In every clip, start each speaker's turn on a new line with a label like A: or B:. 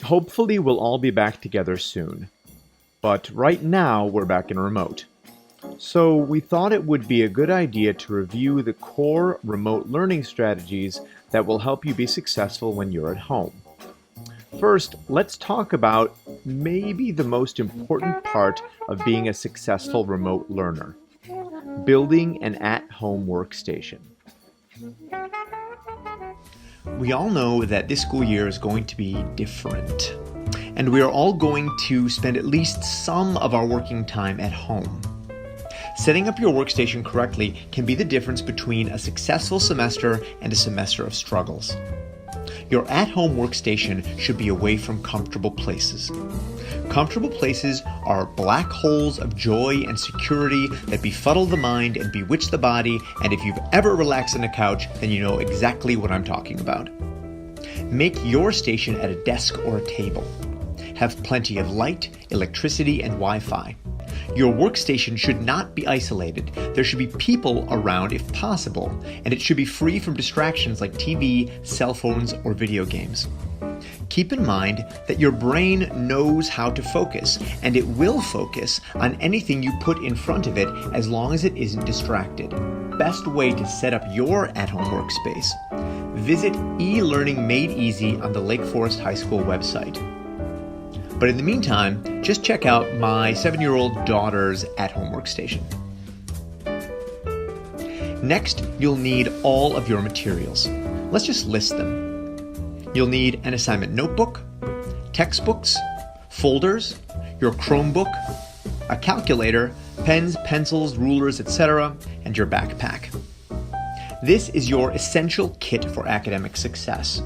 A: Hopefully, we'll all be back together soon. But right now, we're back in remote. So, we thought it would be a good idea to review the core remote learning strategies that will help you be successful when you're at home. First, let's talk about maybe the most important part of being a successful remote learner: building an at-home workstation.
B: We all know that this school year is going to be different, and we are all going to spend at least some of our working time at home. Setting up your workstation correctly can be the difference between a successful semester and a semester of struggles. Your at-home workstation should be away from comfortable places. Comfortable places are black holes of joy and security that befuddle the mind and bewitch the body, and if you've ever relaxed on a couch, then you know exactly what I'm talking about. Make your station at a desk or a table. Have plenty of light, electricity, and Wi-Fi. Your workstation should not be isolated. There should be people around if possible, and it should be free from distractions like TV, cell phones, or video games. Keep in mind that your brain knows how to focus, and it will focus on anything you put in front of it as long as it isn't distracted. Best way to set up your at-home workspace: visit eLearning Made Easy on the Lake Forest High School website. But in the meantime, just check out my 7-year-old daughter's at-home workstation. Next, you'll need all of your materials. Let's just list them. You'll need an assignment notebook, textbooks, folders, your Chromebook, a calculator, pens, pencils, rulers, etc., and your backpack. This is your essential kit for academic success.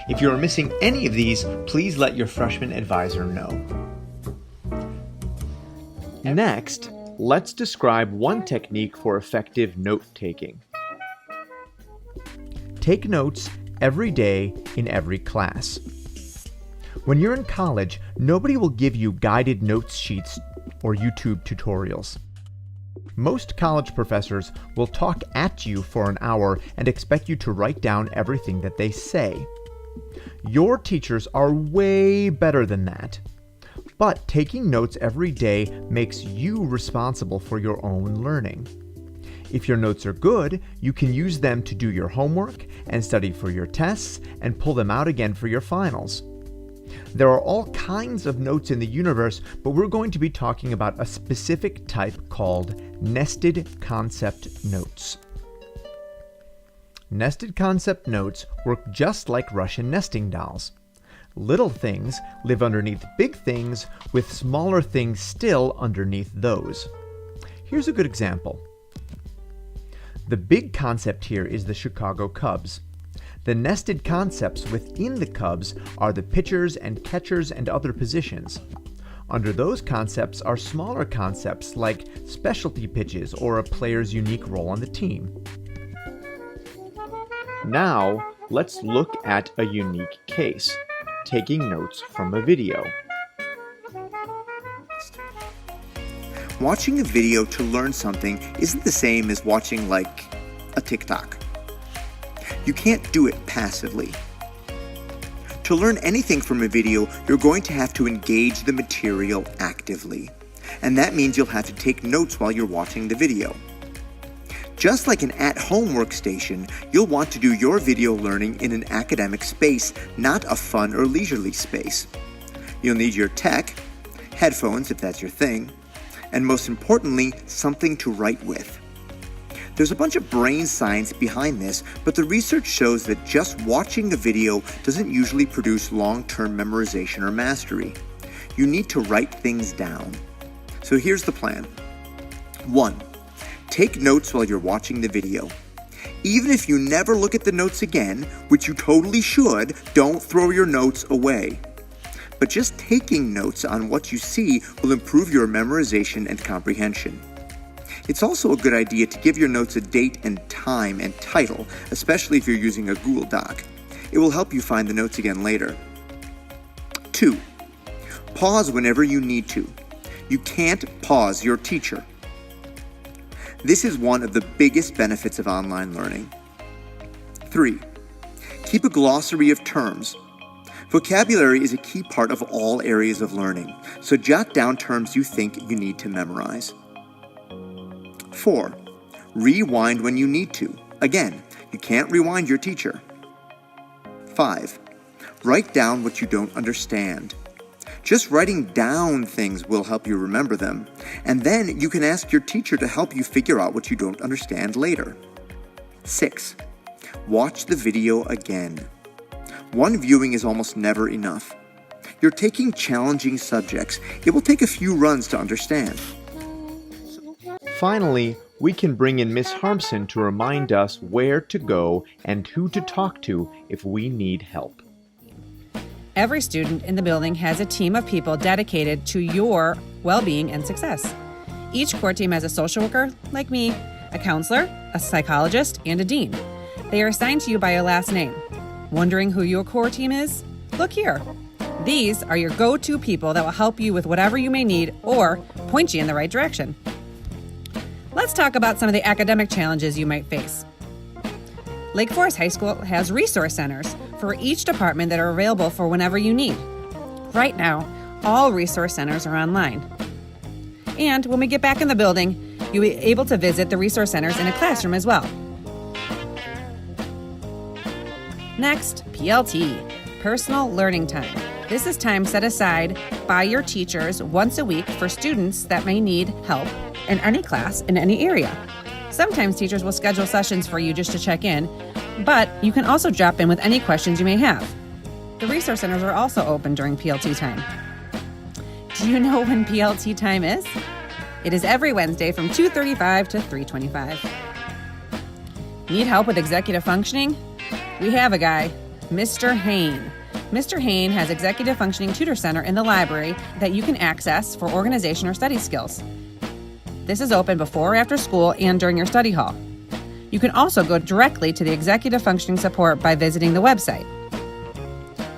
B: If you are missing any of these, please let your freshman advisor know.
A: Next, let's describe one technique for effective note-taking. Take notes every day in every class. When you're in college, nobody will give you guided notes sheets or YouTube tutorials. Most college professors will talk at you for an hour and expect you to write down everything that they say. Your teachers are way better than that. But taking notes every day makes you responsible for your own learning. If your notes are good, you can use them to do your homework and study for your tests and pull them out again for your finals. There are all kinds of notes in the universe, but we're going to be talking about a specific type called nested concept notes. Nested concept notes work just like Russian nesting dolls. Little things live underneath big things, with smaller things still underneath those. Here's a good example. The big concept here is the Chicago Cubs. The nested concepts within the Cubs are the pitchers and catchers and other positions. Under those concepts are smaller concepts like specialty pitches or a player's unique role on the team. Now, let's look at a unique case: taking notes from a video.
B: Watching a video to learn something isn't the same as watching, a TikTok. You can't do it passively. To learn anything from a video, you're going to have to engage the material actively. And that means you'll have to take notes while you're watching the video. Just like an at-home workstation, you'll want to do your video learning in an academic space, not a fun or leisurely space. You'll need your tech, headphones if that's your thing, and most importantly, something to write with. There's a bunch of brain science behind this, but the research shows that just watching a video doesn't usually produce long-term memorization or mastery. You need to write things down. So here's the plan. 1. Take notes while you're watching the video. Even if you never look at the notes again, which you totally should, don't throw your notes away. But just taking notes on what you see will improve your memorization and comprehension. It's also a good idea to give your notes a date and time and title, especially if you're using a Google Doc. It will help you find the notes again later. 2. Pause whenever you need to. You can't pause your teacher. This is one of the biggest benefits of online learning. 3. Keep a glossary of terms. Vocabulary is a key part of all areas of learning, so jot down terms you think you need to memorize. 4. Rewind when you need to. Again, you can't rewind your teacher. 5. Write down what you don't understand. Just writing down things will help you remember them, and then you can ask your teacher to help you figure out what you don't understand later. 6. Watch the video again. One viewing is almost never enough. You're taking challenging subjects. It will take a few runs to understand.
A: Finally, we can bring in Miss Harmson to remind us where to go and who to talk to if we need help.
C: Every student in the building has a team of people dedicated to your well-being and success. Each core team has a social worker, like me, a counselor, a psychologist, and a dean. They are assigned to you by your last name. Wondering who your core team is? Look here. These are your go-to people that will help you with whatever you may need or point you in the right direction. Let's talk about some of the academic challenges you might face. Lake Forest High School has resource centers for each department that are available for whenever you need. Right now, all resource centers are online. And when we get back in the building, you'll be able to visit the resource centers in a classroom as well. Next, PLT, Personal Learning Time. This is time set aside by your teachers once a week for students that may need help in any class in any area. Sometimes teachers will schedule sessions for you just to check in, but you can also drop in with any questions you may have. The resource centers are also open during PLT time. Do you know when PLT time is? It is every Wednesday from 2:35 to 3:25. Need help with executive functioning? We have a guy, Mr. Hain. Mr. Hain has Executive Functioning Tutor Center in the library that you can access for organization or study skills. This is open before or after school and during your study hall. You can also go directly to the Executive Functioning support by visiting the website.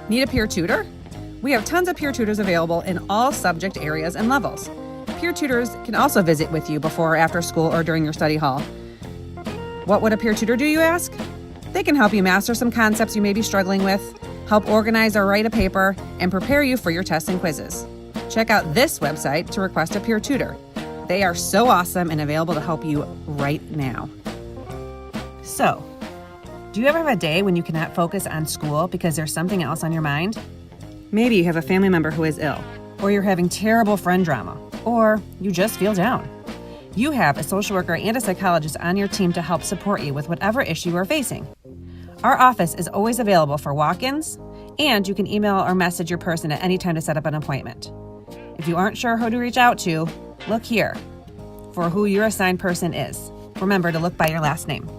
C: Need a peer tutor? We have tons of peer tutors available in all subject areas and levels. Peer tutors can also visit with you before or after school or during your study hall. What would a peer tutor do, you ask? They can help you master some concepts you may be struggling with, help organize or write a paper, and prepare you for your tests and quizzes. Check out this website to request a peer tutor. They are so awesome and available to help you right now. So, do you ever have a day when you cannot focus on school because there's something else on your mind? Maybe you have a family member who is ill, or you're having terrible friend drama, or you just feel down. You have a social worker and a psychologist on your team to help support you with whatever issue you are facing. Our office is always available for walk-ins, and you can email or message your person at any time to set up an appointment. If you aren't sure who to reach out to, look here for who your assigned person is. Remember to look by your last name.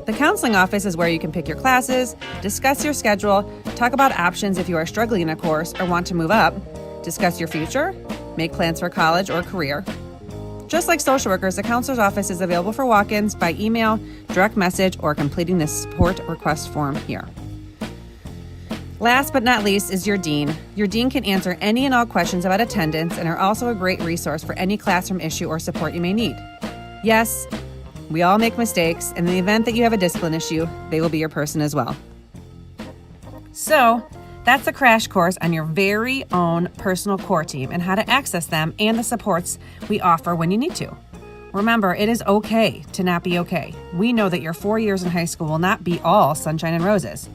C: The counseling office is where you can pick your classes, discuss your schedule, talk about options if you are struggling in a course or want to move up, discuss your future, make plans for college or career. Just like social workers, the counselor's office is available for walk-ins by email, direct message, or completing the support request form here. Last but not least is your dean. Your dean can answer any and all questions about attendance and are also a great resource for any classroom issue or support you may need. Yes, we all make mistakes, and in the event that you have a discipline issue, they will be your person as well. So, that's a crash course on your very own personal core team and how to access them and the supports we offer when you need to. Remember, it is okay to not be okay. We know that your 4 years in high school will not be all sunshine and roses.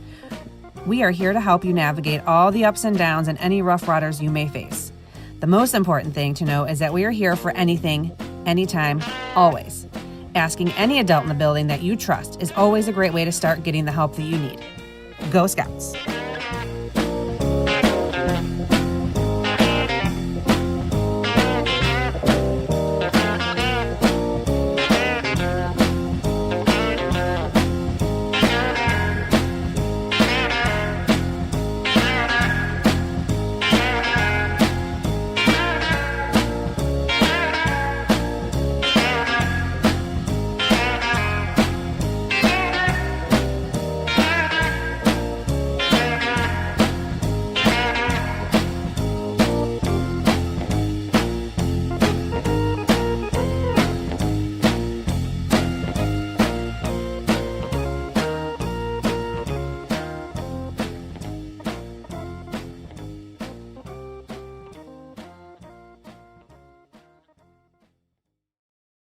C: We are here to help you navigate all the ups and downs and any rough waters you may face. The most important thing to know is that we are here for anything, anytime, always. Asking any adult in the building that you trust is always a great way to start getting the help that you need. Go Scouts!